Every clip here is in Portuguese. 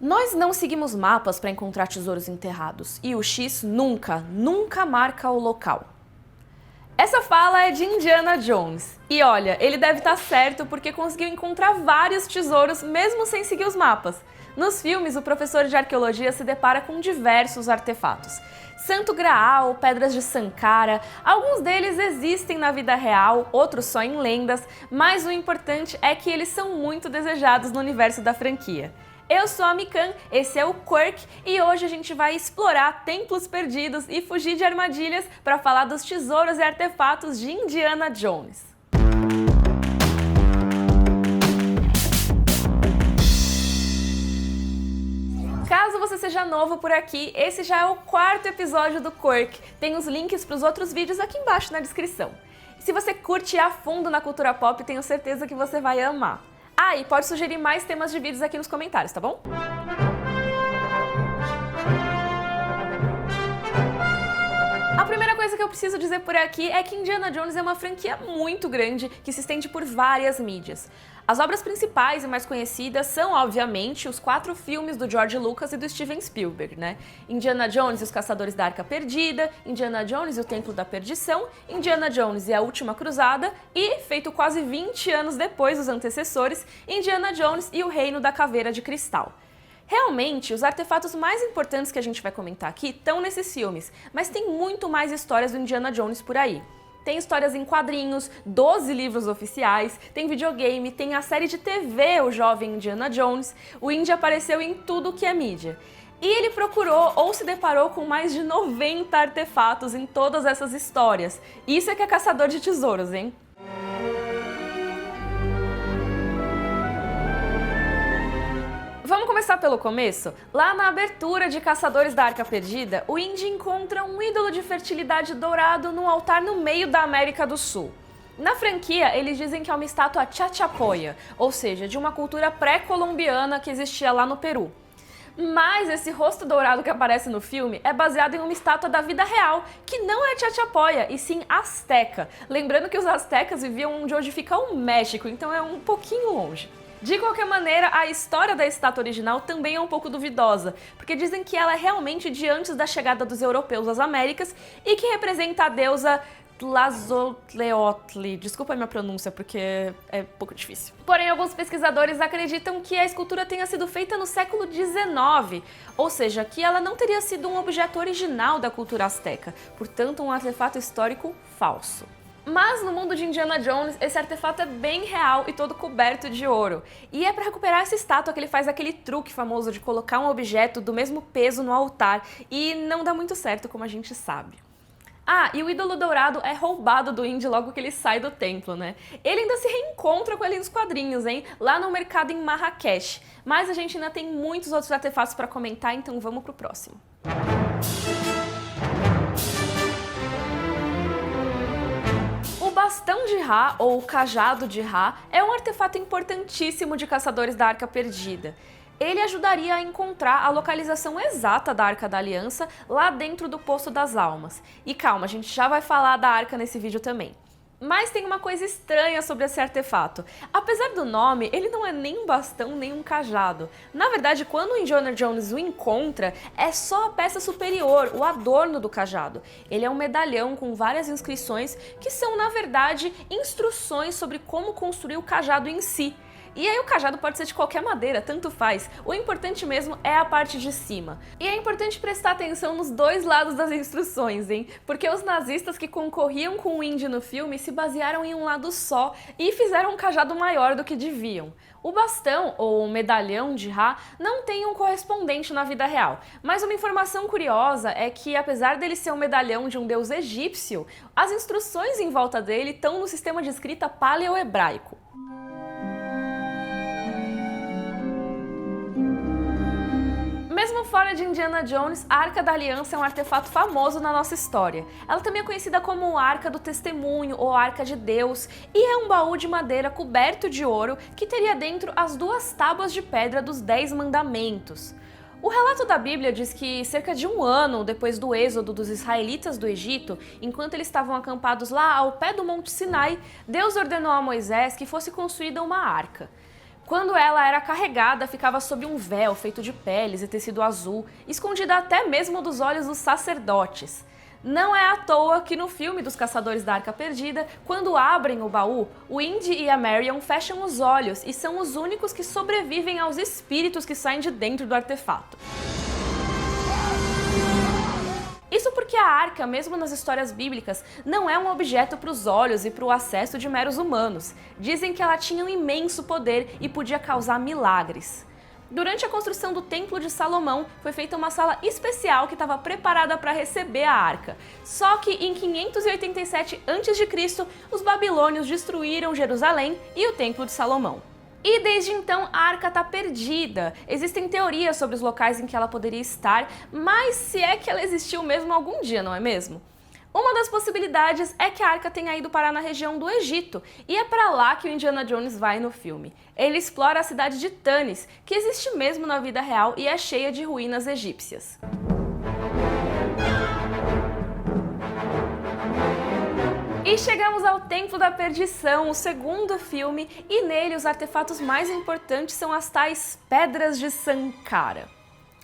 Nós não seguimos mapas para encontrar tesouros enterrados, e o X nunca marca o local. Essa fala é de Indiana Jones. E olha, ele deve estar certo porque conseguiu encontrar vários tesouros mesmo sem seguir os mapas. Nos filmes, o professor de arqueologia se depara com diversos artefatos. Santo Graal, pedras de Sankara, alguns deles existem na vida real, outros só em lendas, mas o importante é que eles são muito desejados no universo da franquia. Eu sou a Mikan, esse é o Quirk e hoje a gente vai explorar templos perdidos e fugir de armadilhas para falar dos tesouros e artefatos de Indiana Jones. Caso você seja novo por aqui, esse já é o 4º episódio do Quirk. Tem os links para os outros vídeos aqui embaixo na descrição. E se você curte a fundo na cultura pop, tenho certeza que você vai amar. Ah, e pode sugerir mais temas de vídeos aqui nos comentários, tá bom? A primeira coisa que eu preciso dizer por aqui é que Indiana Jones é uma franquia muito grande que se estende por várias mídias. As obras principais e mais conhecidas são, obviamente, os 4 filmes do George Lucas e do Steven Spielberg, né? Indiana Jones e os Caçadores da Arca Perdida, Indiana Jones e o Templo da Perdição, Indiana Jones e a Última Cruzada e, feito quase 20 anos depois dos antecessores, Indiana Jones e o Reino da Caveira de Cristal. Realmente, os artefatos mais importantes que a gente vai comentar aqui estão nesses filmes, mas tem muito mais histórias do Indiana Jones por aí. Tem histórias em quadrinhos, 12 livros oficiais, tem videogame, tem a série de TV O Jovem Indiana Jones, o Indy apareceu em tudo que é mídia. E ele procurou ou se deparou com mais de 90 artefatos em todas essas histórias. Isso é que é caçador de tesouros, hein? Vamos começar pelo começo? Lá na abertura de Caçadores da Arca Perdida, o Indy encontra um ídolo de fertilidade dourado num altar no meio da América do Sul. Na franquia, eles dizem que é uma estátua Chachapoya, ou seja, de uma cultura pré-colombiana que existia lá no Peru. Mas esse rosto dourado que aparece no filme é baseado em uma estátua da vida real, que não é Chachapoya, e sim asteca. Lembrando que os astecas viviam onde hoje fica o México, então é um pouquinho longe. De qualquer maneira, a história da estátua original também é um pouco duvidosa, porque dizem que ela é realmente de antes da chegada dos europeus às Américas e que representa a deusa Tlazolteotl. Desculpa a minha pronúncia, porque é um pouco difícil. Porém, alguns pesquisadores acreditam que a escultura tenha sido feita no século XIX, ou seja, que ela não teria sido um objeto original da cultura asteca, portanto um artefato histórico falso. Mas no mundo de Indiana Jones, esse artefato é bem real e todo coberto de ouro. E é para recuperar essa estátua que ele faz aquele truque famoso de colocar um objeto do mesmo peso no altar, e não dá muito certo, como a gente sabe. Ah, e o ídolo dourado é roubado do Indy logo que ele sai do templo, né? Ele ainda se reencontra com ele nos quadrinhos, hein? Lá no mercado em Marrakech. Mas a gente ainda tem muitos outros artefatos para comentar, então vamos pro próximo. O bastão de Ra, ou o cajado de Ra, é um artefato importantíssimo de Caçadores da Arca Perdida. Ele ajudaria a encontrar a localização exata da Arca da Aliança lá dentro do Poço das Almas. E calma, a gente já vai falar da Arca nesse vídeo também. Mas tem uma coisa estranha sobre esse artefato. Apesar do nome, ele não é nem um bastão nem um cajado. Na verdade, quando o Indiana Jones o encontra, é só a peça superior, o adorno do cajado. Ele é um medalhão com várias inscrições que são, na verdade, instruções sobre como construir o cajado em si. E aí o cajado pode ser de qualquer madeira, tanto faz. O importante mesmo é a parte de cima. E é importante prestar atenção nos dois lados das instruções, hein? Porque os nazistas que concorriam com o Indy no filme se basearam em um lado só e fizeram um cajado maior do que deviam. O bastão, ou medalhão de Ra, não tem um correspondente na vida real. Mas uma informação curiosa é que, apesar dele ser um medalhão de um deus egípcio, as instruções em volta dele estão no sistema de escrita paleo-hebraico. Mesmo fora de Indiana Jones, a Arca da Aliança é um artefato famoso na nossa história. Ela também é conhecida como Arca do Testemunho ou Arca de Deus, e é um baú de madeira coberto de ouro que teria dentro as 2 tábuas de pedra dos 10 mandamentos. O relato da Bíblia diz que cerca de 1 ano depois do êxodo dos israelitas do Egito, enquanto eles estavam acampados lá ao pé do Monte Sinai, Deus ordenou a Moisés que fosse construída uma arca. Quando ela era carregada, ficava sob um véu feito de peles e tecido azul, escondida até mesmo dos olhos dos sacerdotes. Não é à toa que no filme dos Caçadores da Arca Perdida, quando abrem o baú, o Indy e a Marion fecham os olhos e são os únicos que sobrevivem aos espíritos que saem de dentro do artefato. Isso porque a arca, mesmo nas histórias bíblicas, não é um objeto para os olhos e para o acesso de meros humanos. Dizem que ela tinha um imenso poder e podia causar milagres. Durante a construção do Templo de Salomão, foi feita uma sala especial que estava preparada para receber a arca. Só que em 587 a.C., os babilônios destruíram Jerusalém e o Templo de Salomão. E desde então a arca está perdida. Existem teorias sobre os locais em que ela poderia estar, mas se é que ela existiu mesmo algum dia, não é mesmo? Uma das possibilidades é que a arca tenha ido parar na região do Egito, e é para lá que o Indiana Jones vai no filme. Ele explora a cidade de Tanis, que existe mesmo na vida real e é cheia de ruínas egípcias. E chegamos ao Templo da Perdição, o segundo filme, e nele os artefatos mais importantes são as tais Pedras de Sankara.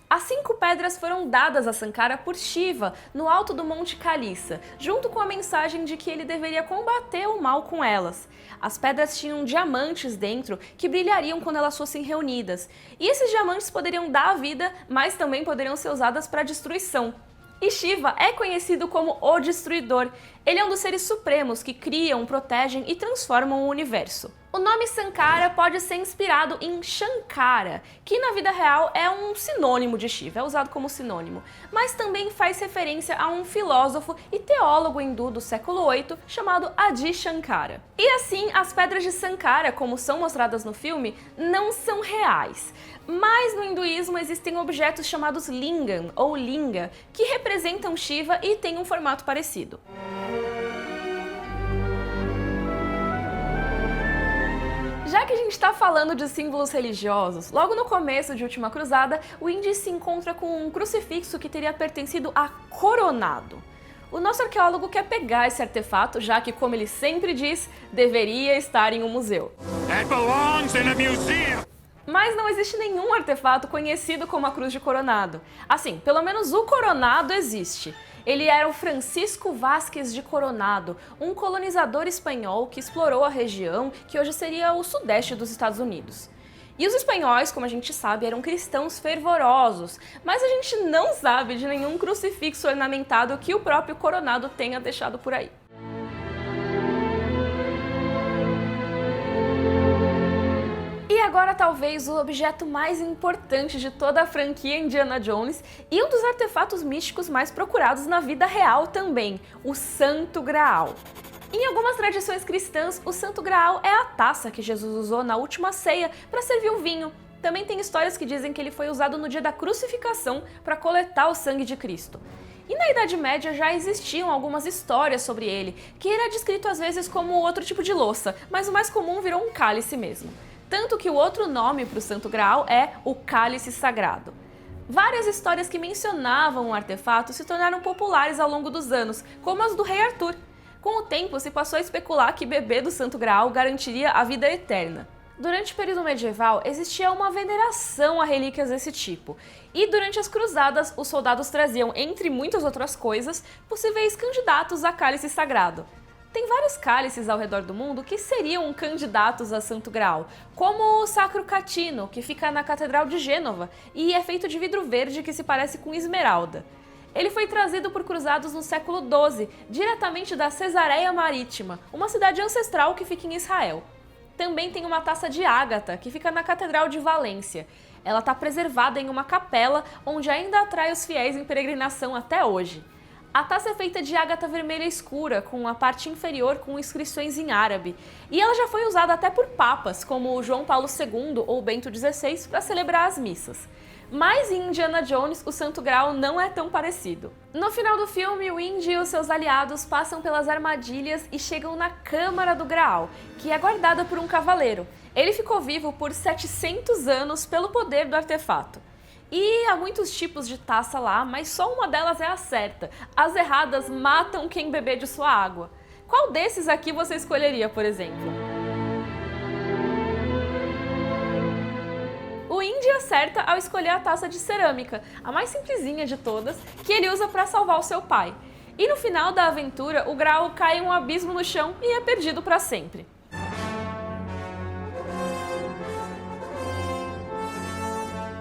As 5 pedras foram dadas a Sankara por Shiva, no alto do Monte Kalissa, junto com a mensagem de que ele deveria combater o mal com elas. As pedras tinham diamantes dentro que brilhariam quando elas fossem reunidas, e esses diamantes poderiam dar a vida, mas também poderiam ser usadas para destruição. E Shiva é conhecido como o Destruidor. Ele é um dos seres supremos que criam, protegem e transformam o universo. O nome Sankara pode ser inspirado em Shankara, que na vida real é um sinônimo de Shiva, é usado como sinônimo, mas também faz referência a um filósofo e teólogo hindu do século VIII chamado Adi Shankara. E assim, as pedras de Sankara, como são mostradas no filme, não são reais. Mas no hinduísmo existem objetos chamados lingam ou linga, que representam Shiva e têm um formato parecido. Já que a gente está falando de símbolos religiosos, logo no começo de Última Cruzada, o Indy se encontra com um crucifixo que teria pertencido a Coronado. O nosso arqueólogo quer pegar esse artefato, já que, como ele sempre diz, deveria estar em um museu. That belongs in a museum. Mas não existe nenhum artefato conhecido como a Cruz de Coronado. Assim, pelo menos o Coronado existe. Ele era o Francisco Vázquez de Coronado, um colonizador espanhol que explorou a região que hoje seria o sudeste dos Estados Unidos. E os espanhóis, como a gente sabe, eram cristãos fervorosos, mas a gente não sabe de nenhum crucifixo ornamentado que o próprio Coronado tenha deixado por aí. E agora talvez o objeto mais importante de toda a franquia Indiana Jones e um dos artefatos místicos mais procurados na vida real também, o Santo Graal. Em algumas tradições cristãs, o Santo Graal é a taça que Jesus usou na última ceia para servir o vinho. Também tem histórias que dizem que ele foi usado no dia da crucificação para coletar o sangue de Cristo. E na Idade Média já existiam algumas histórias sobre ele, que era descrito às vezes como outro tipo de louça, mas o mais comum virou um cálice mesmo. Tanto que o outro nome para o Santo Graal é o Cálice Sagrado. Várias histórias que mencionavam o artefato se tornaram populares ao longo dos anos, como as do Rei Arthur. Com o tempo, se passou a especular que beber do Santo Graal garantiria a vida eterna. Durante o período medieval, existia uma veneração a relíquias desse tipo. E durante as cruzadas, os soldados traziam, entre muitas outras coisas, possíveis candidatos a cálice sagrado. Tem vários cálices ao redor do mundo que seriam candidatos a Santo Graal, como o Sacro Catino, que fica na Catedral de Gênova e é feito de vidro verde que se parece com esmeralda. Ele foi trazido por cruzados no século XII, diretamente da Cesareia Marítima, uma cidade ancestral que fica em Israel. Também tem uma taça de ágata, que fica na Catedral de Valência. Ela está preservada em uma capela, onde ainda atrai os fiéis em peregrinação até hoje. A taça é feita de ágata vermelha escura, com a parte inferior com inscrições em árabe. E ela já foi usada até por papas, como João Paulo II ou Bento XVI, para celebrar as missas. Mas em Indiana Jones, o Santo Graal não é tão parecido. No final do filme, o Indy e os seus aliados passam pelas armadilhas e chegam na Câmara do Graal, que é guardada por um cavaleiro. Ele ficou vivo por 700 anos pelo poder do artefato. E há muitos tipos de taça lá, mas só uma delas é a certa. As erradas matam quem beber de sua água. Qual desses aqui você escolheria, por exemplo? acerta ao escolher a taça de cerâmica, a mais simplesinha de todas, que ele usa para salvar o seu pai. E no final da aventura, o Graal cai em um abismo no chão e é perdido para sempre.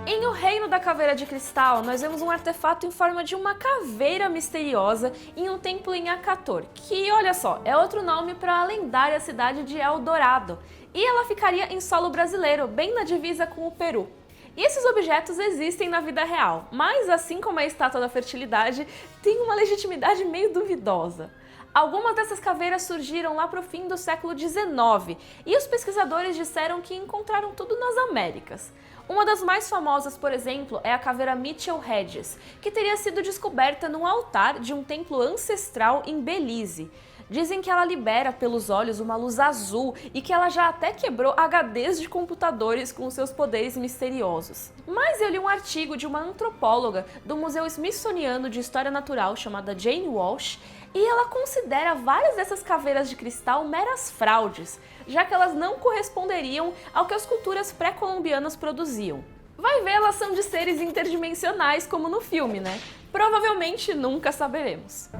Em O Reino da Caveira de Cristal, nós vemos um artefato em forma de uma caveira misteriosa em um templo em Akator, que, olha só, é outro nome para a lendária cidade de El Dorado, e ela ficaria em solo brasileiro, bem na divisa com o Peru. E esses objetos existem na vida real, mas assim como a Estátua da Fertilidade, tem uma legitimidade meio duvidosa. Algumas dessas caveiras surgiram lá para o fim do século XIX, e os pesquisadores disseram que encontraram tudo nas Américas. Uma das mais famosas, por exemplo, é a caveira Mitchell Hedges, que teria sido descoberta num altar de um templo ancestral em Belize. Dizem que ela libera pelos olhos uma luz azul e que ela já até quebrou HDs de computadores com seus poderes misteriosos. Mas eu li um artigo de uma antropóloga do Museu Smithsoniano de História Natural chamada Jane Walsh, e ela considera várias dessas caveiras de cristal meras fraudes, já que elas não corresponderiam ao que as culturas pré-colombianas produziam. Vai ver, elas são de seres interdimensionais como no filme, né? Provavelmente nunca saberemos.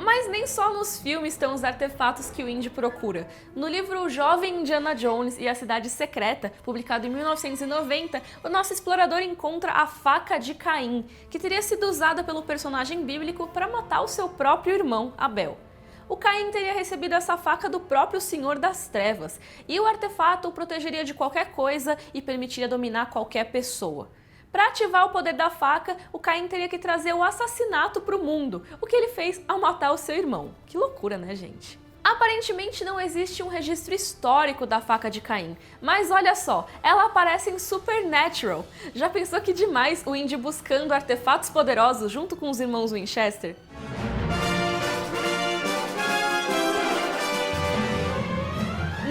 Mas nem só nos filmes estão os artefatos que o Indy procura. No livro O Jovem Indiana Jones e a Cidade Secreta, publicado em 1990, o nosso explorador encontra a faca de Caim, que teria sido usada pelo personagem bíblico para matar o seu próprio irmão, Abel. O Caim teria recebido essa faca do próprio Senhor das Trevas, e o artefato o protegeria de qualquer coisa e permitiria dominar qualquer pessoa. Para ativar o poder da faca, o Caim teria que trazer o assassinato para o mundo, o que ele fez ao matar o seu irmão. Que loucura, né, gente? Aparentemente não existe um registro histórico da faca de Caim, mas olha só, ela aparece em Supernatural. Já pensou que demais o Indy buscando artefatos poderosos junto com os irmãos Winchester?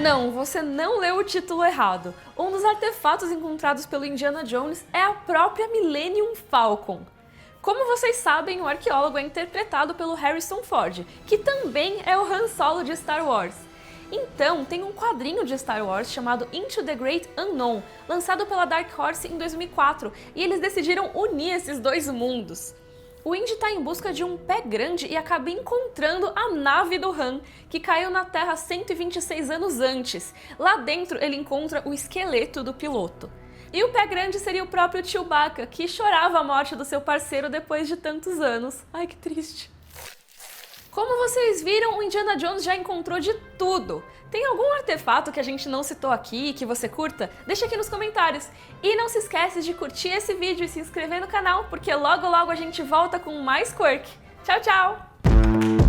Não, você não leu o título errado. Um dos artefatos encontrados pelo Indiana Jones é a própria Millennium Falcon. Como vocês sabem, o arqueólogo é interpretado pelo Harrison Ford, que também é o Han Solo de Star Wars. Então, tem um quadrinho de Star Wars chamado Into the Great Unknown, lançado pela Dark Horse em 2004, e eles decidiram unir esses dois mundos. O Indy está em busca de um pé grande e acaba encontrando a nave do Han, que caiu na Terra 126 anos antes. Lá dentro ele encontra o esqueleto do piloto. E o pé grande seria o próprio Chewbacca, que chorava a morte do seu parceiro depois de tantos anos. Ai, que triste. Como vocês viram, o Indiana Jones já encontrou de tudo. Tem algum artefato que a gente não citou aqui e que você curta? Deixa aqui nos comentários. E não se esquece de curtir esse vídeo e se inscrever no canal, porque logo logo a gente volta com mais Quirk. Tchau, tchau!